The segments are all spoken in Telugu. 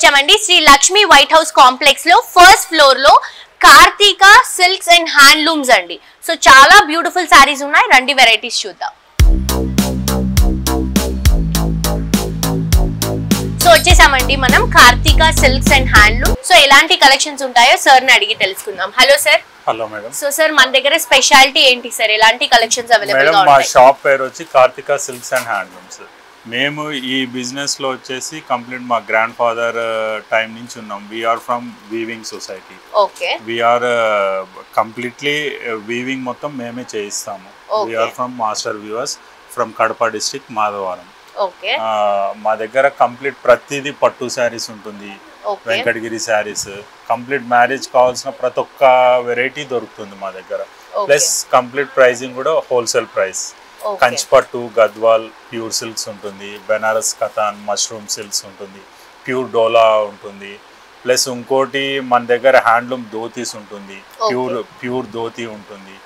వచ్చామండి Shri Lakshmi White House Complex లో ఫస్ట్ ఫ్లోర్ లో కార్తీక సిల్క్స్ అండ్ హ్యాండ్లూమ్స్ అండి. సో చాలా బ్యూటిఫుల్ సారీస్ ఉన్నాయి, రండి వెరైటీస్ చూద్దాం. సో వచ్చేసామండి మనం Karthika Silks and Handloom. So ఎలాంటి కలెక్షన్స్ ఉంటాయో సార్ ని అడిగి తెలుసుకుందాం. Hello sir. Hello madam. So sir మన దగ్గర స్పెషాలిటీ ఏంటి సార్, ఎలాంటి కలెక్షన్స్ అవైలబుల్ గా ఉంటాయి? మా షాప్ పేరు వచ్చి కార్తీక సిల్క్స్ అండ్ హ్యాండ్లూమ్స్. మేము ఈ బిజినెస్ లో వచ్చేసి కంప్లీట్ మా గ్రాండ్ ఫాదర్ టైం నుంచి ఉన్నాం. We are from weaving society. Okay. We are completely weaving మొత్తం మేమే చేయిస్తాము. We are from master weavers from Kadapa district Madhavaram. Okay. మా దగ్గర కంప్లీట్ ప్రతిదీ పట్టు శారీస్ ఉంటుంది, వెంకటగిరి శారీస్, కంప్లీట్ మ్యారేజ్ కావాల్సిన ప్రతి ఒక్క వెరైటీ దొరుకుతుంది మా దగ్గర. ప్లస్ కంప్లీట్ ప్రైజింగ్ కూడా హోల్సేల్ ప్రైస్. కంచిపట్టు, గద్వాల్ ప్యూర్ సిల్క్స్ ఉంటుంది, బెనారస్ కథాన్ మష్రూమ్ సిల్క్స్ ఉంటుంది, ప్యూర్ డోలా ఉంటుంది. ప్లస్ ఇంకోటి మన దగ్గర హ్యాండ్లూమ్ ధోతీస్ ఉంటుంది, ప్యూర్ ధోతీ ఉంటుంది.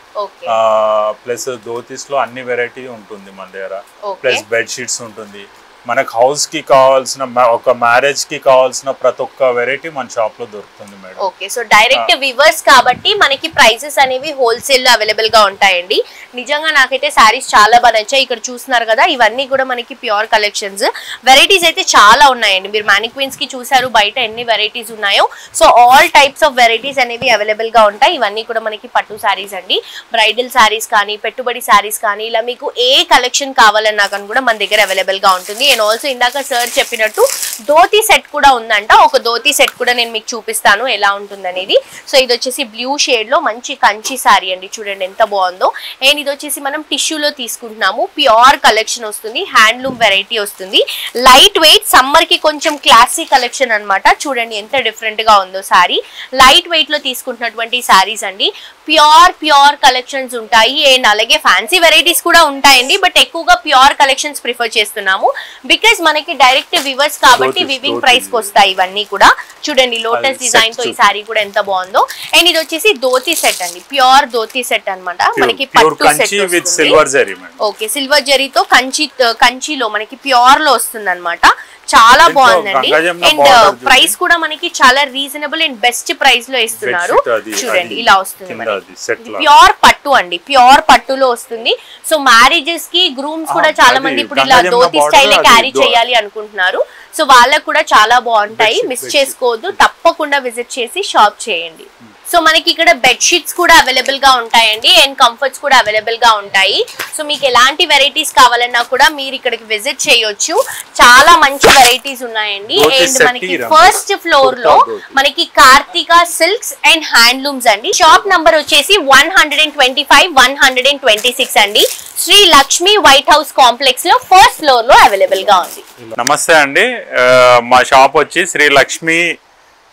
ప్లస్ ధోతీస్ లో అన్ని వెరైటీ ఉంటుంది మన దగ్గర. ప్లస్ బెడ్షీట్స్ ఉంటుంది. మనకు హౌస్ కి కావాల్సిన, ఒక మ్యారేజ్ కి కావాల్సిన ప్రతి ఒక్క వెరైటీ మన షాప్ లో దొరుకుతుంది madam. Okay. So direct viewers కాబట్టి మనకి ప్రైసెస్ అనేవి హోల్సేల్ లో అవైలబుల్ గా ఉంటాయండి. నిజంగా నాకైతే సారీస్ చాలా బాగా నచ్చాయి. ఇక్కడ చూస్తున్నారు కదా, ఇవన్నీ కూడా మనకి ప్యూర్ కలెక్షన్స్. వెరైటీస్ అయితే చాలా ఉన్నాయండి. మీరు మ్యానిక్విన్స్ కి చూసారు బయట ఎన్ని వెరైటీస్ ఉన్నాయో. So all types of varieties అనేవి అవైలబుల్ గా ఉంటాయి. ఇవన్నీ కూడా మనకి పట్టు సారీస్ అండి. బ్రైడల్ సారీస్ కానీ, పెట్టుబడి సారీస్ కానీ, ఇలా మీకు ఏ కలెక్షన్ కావాలన్నా కానీ కూడా మన దగ్గర అవైలబుల్ గా ఉంటుంది. అండ్ ఆల్సో ఇందాక సార్ చెప్పినట్టు ధోతీ సెట్ కూడా ఉందంట. ఒక ధోతీ సెట్ కూడా నేను మీకు చూపిస్తాను ఎలా ఉంటుంది అనేది. సో ఇది వచ్చేసి బ్లూ షేడ్ లో మంచి కంచి సారీ అండి, చూడండి ఎంత బాగుందో. అండ్ ఇది వచ్చేసి మనం టిష్యూలో తీసుకుంటున్నాము. ప్యూర్ కలెక్షన్ వస్తుంది, హ్యాండ్లూమ్ వెరైటీ వస్తుంది, లైట్ వెయిట్, సమ్మర్ కి కొంచెం క్లాసీ కలెక్షన్ అనమాట. చూడండి ఎంత డిఫరెంట్ గా ఉందో సారీ. లైట్ వెయిట్ లో తీసుకుంటున్నటువంటి సారీస్ అండి. ప్యూర్ కలెక్షన్స్ ఉంటాయి. అండ్ అలాగే ఫ్యాన్సీ వెరైటీస్ కూడా ఉంటాయండి, బట్ ఎక్కువగా ప్యూర్ కలెక్షన్స్ ప్రిఫర్ చేస్తున్నాము బికాస్ మనకి డైరెక్ట్ వివర్స్ కాబట్టి వివింగ్ ప్రైస్ కి వస్తాయి ఇవన్నీ కూడా. చూడండి లోటస్ డిజైన్ తో ఈ సారీ కూడా ఎంత బాగుందో. అండ్ ఇది వచ్చేసి ధోతీ సెట్ అండి, ప్యూర్ ధోతీ సెట్ అన్నమాట. మనకి పట్టు సెట్ ఓకే, సిల్వర్ జరీతో కంచిలో మనకి ప్యూర్ లో వస్తుంది అనమాట. చాలా బాగుందండి. అండ్ ప్రైస్ కూడా మనకి చాలా రీజనబుల్ అండ్ బెస్ట్ ప్రైస్ లో ఇస్తున్నారు. చూడండి ఇలా వస్తుంది మనకి. ప్యూర్ పట్టు అండి, ప్యూర్ పట్టులో వస్తుంది. సో మ్యారేజెస్ కి గ్రూమ్స్ కూడా చాలా మంది ఇప్పుడు ఇలా ధోతి స్టైల్ క్యారీ చేయాలి అనుకుంటున్నారు. సో వాళ్ళకు కూడా చాలా బాగుంటాయి, మిస్ చేసుకోవద్దు, తప్పకుండా విజిట్ చేసి షాప్ చేయండి. సో మనకి ఇక్కడ బెడ్షీట్స్ కూడా అవైలబుల్ గా ఉంటాయండి అండ్ కంఫర్ట్స్ కూడా అవైలబుల్ గా ఉంటాయి. సో మీకు ఎలాంటి వెరైటీస్ కావాలన్నా కూడా మీరు ఇక్కడికి విజిట్ చేయొచ్చు. చాలా మంచి వెరైటీస్ ఉన్నాయండి. అండ్ మనకి ఫస్ట్ ఫ్లోర్ లో మనకి కార్తీక సిల్క్స్ అండ్ హ్యాండ్లూమ్స్ అండి. షాప్ నంబర్ వచ్చేసి 125, 126 అండి. Shri Lakshmi White House Complex లో ఫస్ట్ ఫ్లోర్ లో అవైలబుల్ గా ఉంది. నమస్తే అండి, మా షాప్ వచ్చి Shri Lakshmi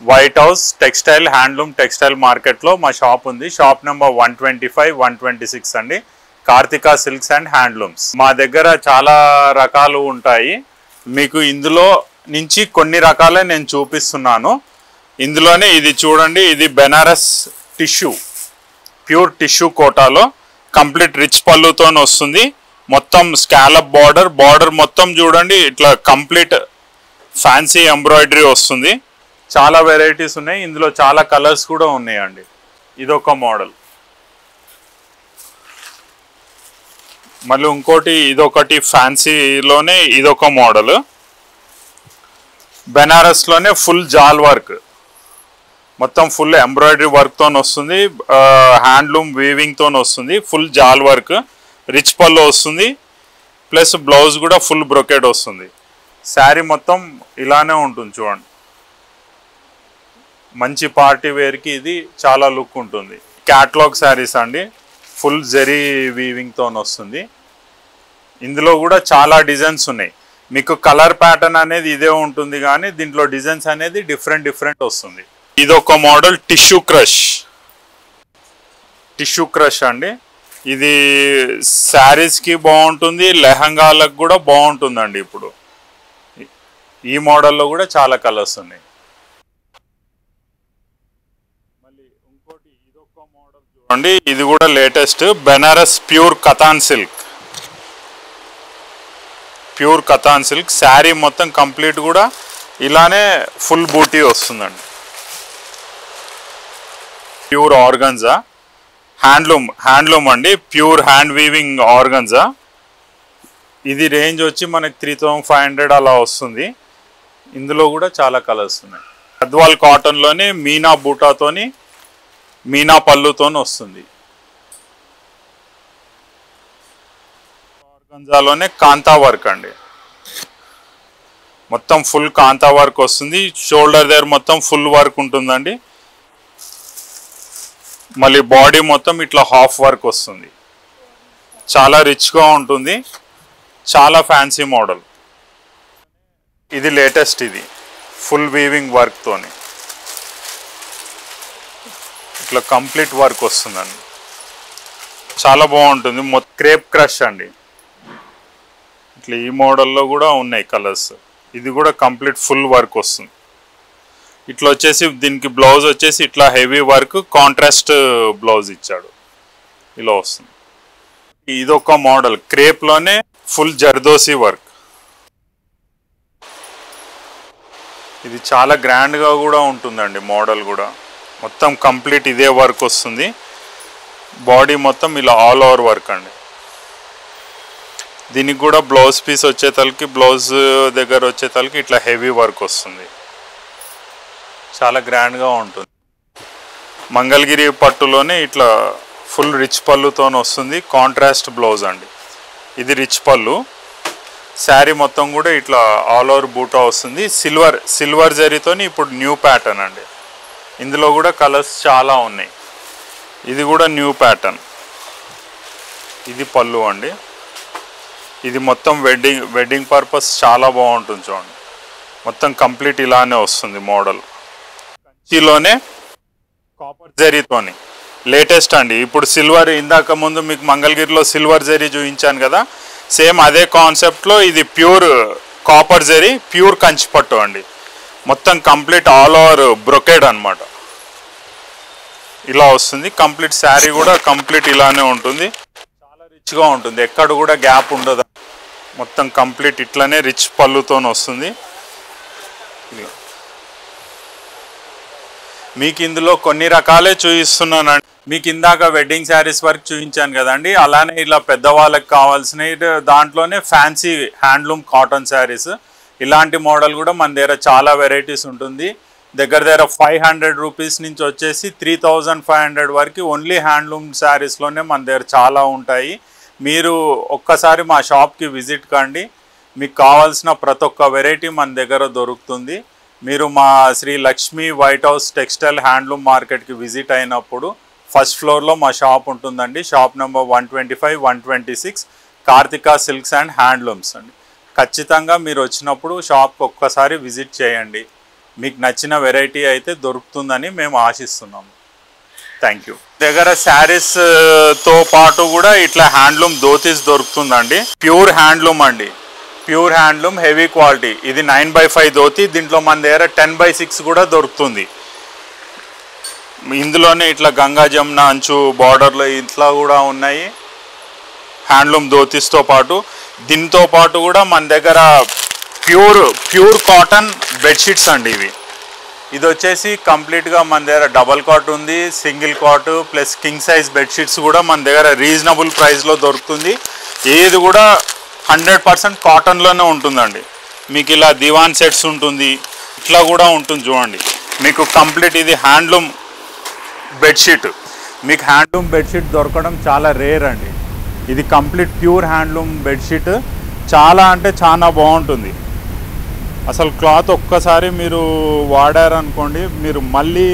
White House textile handloom textile market లో మా షాప్ ఉంది. షాప్ నెంబర్ 125, 126 అండి. Karthika Silks and Handlooms. మా దగ్గర చాలా రకాలు ఉంటాయి. మీకు ఇందులో నుంచి కొన్ని రకాలే నేను చూపిస్తున్నాను. ఇందులోనే ఇది చూడండి, ఇది బెనారస్ టిష్యూ, ప్యూర్ టిష్యూ కోటాలో కంప్లీట్ రిచ్ పళ్ళుతో వస్తుంది. మొత్తం స్కాలప్ బార్డర్ మొత్తం చూడండి ఇట్లా కంప్లీట్ ఫ్యాన్సీ ఎంబ్రాయిడరీ వస్తుంది. చాలా వెరైటీస్ ఉన్నాయి, ఇందులో చాలా కలర్స్ కూడా ఉన్నాయండి. ఇదొక మోడల్. మళ్ళీ ఇంకోటి ఇదొకటి ఫ్యాన్సీలోనే ఇదొక మోడల్. బెనారస్లోనే ఫుల్ జాల్ వర్క్, మొత్తం ఫుల్ ఎంబ్రాయిడరీ వర్క్తో వస్తుంది, హ్యాండ్లూమ్ వీవింగ్తో వస్తుంది, ఫుల్ జాల్ వర్క్, రిచ్ పళ్ళు వస్తుంది. ప్లస్ బ్లౌజ్ కూడా ఫుల్ బ్రొకెట్ వస్తుంది. శారీ మొత్తం ఇలానే ఉంటుంది చూడండి. మంచి పార్టీ వేర్కి ఇది చాలా లుక్ ఉంటుంది. క్యాట్లాగ్ శారీస్ అండి, ఫుల్ జరీ వీవింగ్తో వస్తుంది. ఇందులో కూడా చాలా డిజైన్స్ ఉన్నాయి. మీకు కలర్ ప్యాటర్న్ అనేది ఇదే ఉంటుంది కానీ దీంట్లో డిజైన్స్ అనేది డిఫరెంట్ వస్తుంది. ఇది ఒక మోడల్ టిష్యూ క్రష్ అండి. ఇది శారీస్కి బాగుంటుంది, లెహంగాలకు కూడా బాగుంటుందండి. ఇప్పుడు ఈ మోడల్లో కూడా చాలా కలర్స్ ఉన్నాయి. మళ్ళీ ఇంకోటి ఇదొక మోడల్ చూడండి, ఇది కూడా latest Banaras pure katan silk. Sari మొత్తం కంప్లీట్ కూడా ఇలానే ఫుల్ బూటీ వస్తుందండి. ప్యూర్ ఆర్గన్జా హ్యాండ్లూమ్ అండి, ప్యూర్ హ్యాండ్ వీవింగ్ ఆర్గన్జా. ఇది రేంజ్ వచ్చి మనకి 3500 అలా వస్తుంది. ఇందులో కూడా చాలా కలర్స్ ఉన్నాయి. గద్వాల్ కాటన్లోనే మీనా బూటాతోని మీనా పళ్ళుతోని వస్తుంది. ఆర్గన్జాలోనే కాంతా వర్క్ అండి, మొత్తం ఫుల్ కాంతా వర్క్ వస్తుంది. షోల్డర్ దగ్గర మొత్తం ఫుల్ వర్క్ ఉంటుందండి. మళ్ళీ బాడీ మొత్తం ఇట్లా హాఫ్ వర్క్ వస్తుంది. చాలా రిచ్గా ఉంటుంది, చాలా ఫ్యాన్సీ మోడల్. ఇది లేటెస్ట్, ఇది ఫుల్ వీవింగ్ వర్క్తోని ఇట్లా కంప్లీట్ వర్క్ వస్తుందండి. చాలా బాగుంటుంది. క్రేప్ క్రష్ అండి, ఇట్లా ఈ మోడల్లో కూడా ఉన్నాయి కలర్స్. ఇది కూడా కంప్లీట్ ఫుల్ వర్క్ వస్తుంది. ఇట్లా వచ్చేసి దీనికి బ్లౌజ్ వచ్చేసి ఇట్లా హెవీ వర్క్ కాంట్రాస్ట్ బ్లౌజ్ ఇచ్చాడు, ఇలా వస్తుంది. ఇదొక మోడల్ క్రేప్లోనే ఫుల్ జర్దోసి వర్క్. ఇది చాలా గ్రాండ్గా కూడా ఉంటుందండి మోడల్ కూడా. మొత్తం కంప్లీట్ ఇదే వర్క్ వస్తుంది. బాడీ మొత్తం ఇలా ఆల్ ఓవర్ వర్క్ అండి. దీనికి కూడా బ్లౌజ్ పీస్ వచ్చేతలకి, బ్లౌజ్ దగ్గర వచ్చేతలకి ఇట్లా హెవీ వర్క్ వస్తుంది. చాలా గ్రాండ్గా ఉంటుంది. మంగళగిరి పట్టులోనే ఇట్లా ఫుల్ రిచ్ పళ్ళుతో వస్తుంది. కాంట్రాస్ట్ బ్లౌజ్ అండి. ఇది రిచ్ పళ్ళు. శారీ మొత్తం కూడా ఇట్లా ఆల్ ఓవర్ బూటా వస్తుంది. సిల్వర్ జరీతోని ఇప్పుడు న్యూ ప్యాటర్న్ అండి. ఇందులో కూడా కలర్స్ చాలా ఉన్నాయి. ఇది కూడా న్యూ ప్యాటర్న్. ఇది పళ్ళు అండి. ఇది మొత్తం వెడ్డింగ్ పర్పస్ చాలా బాగుంటుంది చూడండి. మొత్తం కంప్లీట్ ఇలానే వస్తుంది మోడల్. కంచిలోనే కాపర్ జరీతోని లేటెస్ట్ అండి. ఇప్పుడు సిల్వర్, ఇందాక ముందు మీకు మంగళగిరిలో సిల్వర్ జరీ చూపించాను కదా, సేమ్ అదే కాన్సెప్ట్లో ఇది pure copper zari, pure Kanchi పట్టు అండి. మొత్తం కంప్లీట్ ఆల్ ఓవర్ బ్రొకేడ్ అనమాట. ఇలా వస్తుంది. కంప్లీట్ శారీ కూడా కంప్లీట్ ఇలానే ఉంటుంది. చాలా రిచ్గా ఉంటుంది, ఎక్కడ కూడా గ్యాప్ ఉండదు. మొత్తం కంప్లీట్ ఇట్లానే రిచ్ పళ్ళుతో వస్తుంది. మీకు ఇందులో కొన్ని రకాలే చూపిస్తున్నానండి. మీకు ఇందాక వెడ్డింగ్ శారీస్ వరకు చూపించాను కదండి, అలానే ఇలా పెద్దవాళ్ళకి కావాల్సినవి దాంట్లోనే ఫ్యాన్సీ హ్యాండ్లూమ్ కాటన్ శారీస్. ఇలాంటి మోడల్ కూడా మన దగ్గర చాలా వెరైటీస్ ఉంటుంది. దగ్గర 500 రూపీస్ నుంచి వచ్చేసి 3500 వరకు ఓన్లీ హ్యాండ్లూమ్ శారీస్లోనే మన దగ్గర చాలా ఉంటాయి. మీరు ఒక్కసారి మా షాప్కి విజిట్ కండి, మీకు కావాల్సిన ప్రతి ఒక్క వెరైటీ మన దగ్గర దొరుకుతుంది. మీరు మా Shri Lakshmi White House textile handloom మార్కెట్కి విజిట్ అయినప్పుడు ఫస్ట్ ఫ్లోర్లో మా షాప్ ఉంటుందండి. Shop number 125, 126 Karthika Silks and Handlooms అండి. ఖచ్చితంగా మీరు వచ్చినప్పుడు షాప్కి ఒక్కసారి విజిట్ చేయండి. మీకు నచ్చిన వెరైటీ అయితే దొరుకుతుందని మేము ఆశిస్తున్నాము. Thank you. దగ్గర శారీస్తో పాటు కూడా ఇట్లా హ్యాండ్లూమ్ ధోతీస్ దొరుకుతుందండి. ప్యూర్ హ్యాండ్లూమ్ అండి, ప్యూర్ హ్యాండ్లూమ్ హెవీ క్వాలిటీ. ఇది 9/5 ధోతి. దీంట్లో మన దగ్గర 10/6 కూడా దొరుకుతుంది. ఇందులోనే ఇట్లా గంగా జమున అంచు బార్డర్లో ఇట్లా కూడా ఉన్నాయి హ్యాండ్లూమ్ ధోతీస్తో పాటు. దీంతో పాటు కూడా మన దగ్గర ప్యూర్ కాటన్ బెడ్షీట్స్ అండి ఇవి. ఇది వచ్చేసి కంప్లీట్గా మన దగ్గర డబల్ కాట్ ఉంది, single cot plus king size bedsheets కూడా మన దగ్గర రీజనబుల్ ప్రైస్లో దొరుకుతుంది. ఏది కూడా 100% కాటన్లోనే ఉంటుందండి. మీకు ఇలా దివాన్ సెట్స్ ఉంటుంది, ఇట్లా కూడా ఉంటుంది చూడండి. మీకు కంప్లీట్ ఇది హ్యాండ్లూమ్ బెడ్షీట్. మీకు హ్యాండ్లూమ్ బెడ్షీట్ దొరకడం చాలా రేర్ అండి. ఇది కంప్లీట్ ప్యూర్ హ్యాండ్లూమ్ బెడ్షీట్. చాలా అంటే చాలా బాగుంటుంది. అసలు క్లాత్ ఒక్కసారి మీరు వాడారనుకోండి, మీరు మళ్ళీ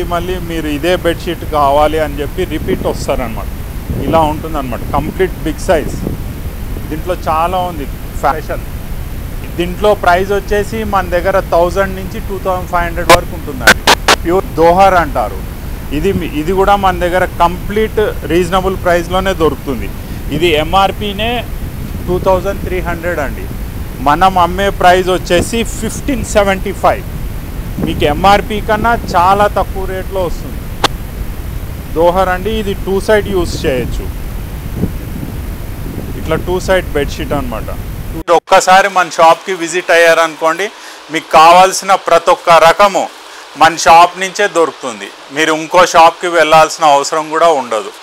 మీరు ఇదే బెడ్షీట్ కావాలి అని చెప్పి రిపీట్ వస్తారనమాట. ఇలా ఉంటుందన్నమాట. Complete big size. దీంట్లో చాలా ఉంది ఫ్యాషన్. దీంట్లో ప్రైస్ వచ్చేసి మన దగ్గర 1000 నుంచి 2500 వరకు ఉంటుందండి. ప్యూర్ దోహర్ అంటారు. ఇది కూడా మన దగ్గర కంప్లీట్ రీజనబుల్ ప్రైస్లోనే దొరుకుతుంది. ఇది ఎంఆర్పీనే 2300 అండి. మనం అమ్మే ప్రైస్ వచ్చేసి 1575. మీకు ఎంఆర్పీ కన్నా చాలా తక్కువ రేట్లో వస్తుంది. దోహర్ అండి. ఇది 2 సైడ్ యూస్ చేయొచ్చు. ఇట్లా 2 సైడ్ బెడ్షీట్ అనమాట. ఒక్కసారి మన షాప్కి విజిట్ అయ్యారనుకోండి, మీకు కావాల్సిన ప్రతి ఒక్క రకము మన షాప్ నుంచే దొరుకుతుంది. మీరు ఇంకో షాప్కి వెళ్ళాల్సిన అవసరం కూడా ఉండదు.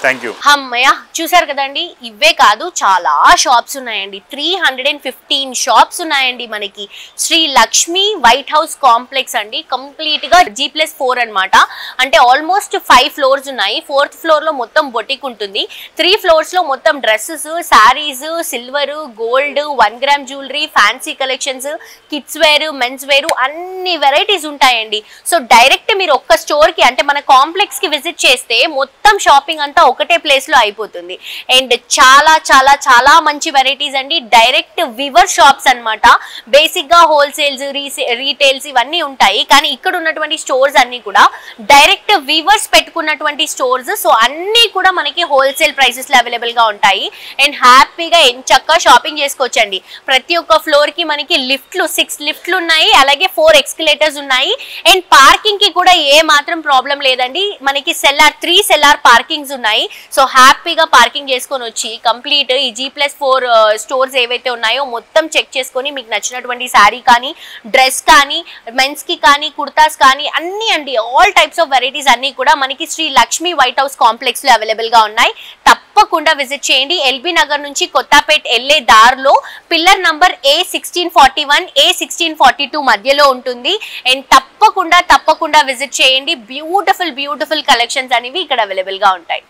Thank you. అమ్మయ్య, చూసారు కదండి, ఇవే కాదు చాలా షాప్స్ ఉన్నాయండి. 315 షాప్స్ ఉన్నాయండి మనకి Shri Lakshmi White House Complex అండి. కంప్లీట్ గా G+4 అన్నమాట. అంటే ఆల్మోస్ట్ 5 ఫ్లోర్స్ ఉన్నాయి. 4th ఫ్లోర్ లో మొత్తం బొటిక్ ఉంటుంది. 3 ఫ్లోర్స్ లో మొత్తం dresses, saris, silver, gold, 1 gram jewellery, fancy collections, kids wear, men's wear, అన్ని వెరైటీస్ ఉంటాయండి. సో డైరెక్ట్ మీరు ఒక్క స్టోర్ కి అంటే మన కాంప్లెక్స్ కి విజిట్ చేస్తే మొత్తం షాపింగ్ అంతా ఒకటే ప్లేస్ లో అయిపోతుంది. అండ్ చాలా చాలా చాలా మంచి వెరైటీస్ అండి. డైరెక్ట్ వివర్ షాప్స్ అన్నమాట. బేసిక్ గా హోల్సేల్స్, రీటైల్స్ ఇవన్నీ ఉంటాయి. కానీ ఇక్కడ ఉన్నటువంటి స్టోర్స్ అన్ని కూడా డైరెక్ట్ వివర్స్ పెట్టుకున్నటువంటి స్టోర్స్. సో అన్ని కూడా మనకి హోల్సేల్ ప్రైసెస్ లో అవైలబుల్ గా ఉంటాయి. అండ్ హ్యాపీగా ఎంచక్కా షాపింగ్ చేసుకోవచ్చండి. ప్రతి ఒక్క ఫ్లోర్ కి మనకి లిఫ్ట్లు 6 లిఫ్ట్లు ఉన్నాయి. అలాగే 4 ఎక్స్కలేటర్స్ ఉన్నాయి. అండ్ పార్కింగ్ కి కూడా ఏ మాత్రం ప్రాబ్లం లేదండి. మనకి 3 సెల్లార్ పార్కింగ్స్ ఉన్నాయి. సో హ్యాపీగా పార్కింగ్ చేసుకొని వచ్చి కంప్లీట్ ఈ G+4 స్టోర్స్ ఏవైతే ఉన్నాయో మొత్తం చెక్ చేసుకొని మీకు నచ్చినటువంటి శారీ కానీ, డ్రెస్ కానీ, మెన్స్ కి కానీ, కుర్తాస్ కానీ అన్ని అండి, ఆల్ టైప్స్ ఆఫ్ వెరైటీస్ అన్ని కూడా మనకి Shri Lakshmi White House Complex లో అవైలబుల్ గా ఉన్నాయి. తప్పకుండా విజిట్ చేయండి. ఎల్బీ నగర్ నుంచి కొత్తపేట్ వెళ్లే దారిలో పిల్లర్ నంబర్ A1641, A1642 మధ్యలో ఉంటుంది. అండ్ తప్పకుండా విజిట్ చేయండి. బ్యూటిఫుల్ కలెక్షన్స్ అనేవి ఇక్కడ అవైలబుల్ గా ఉంటాయి.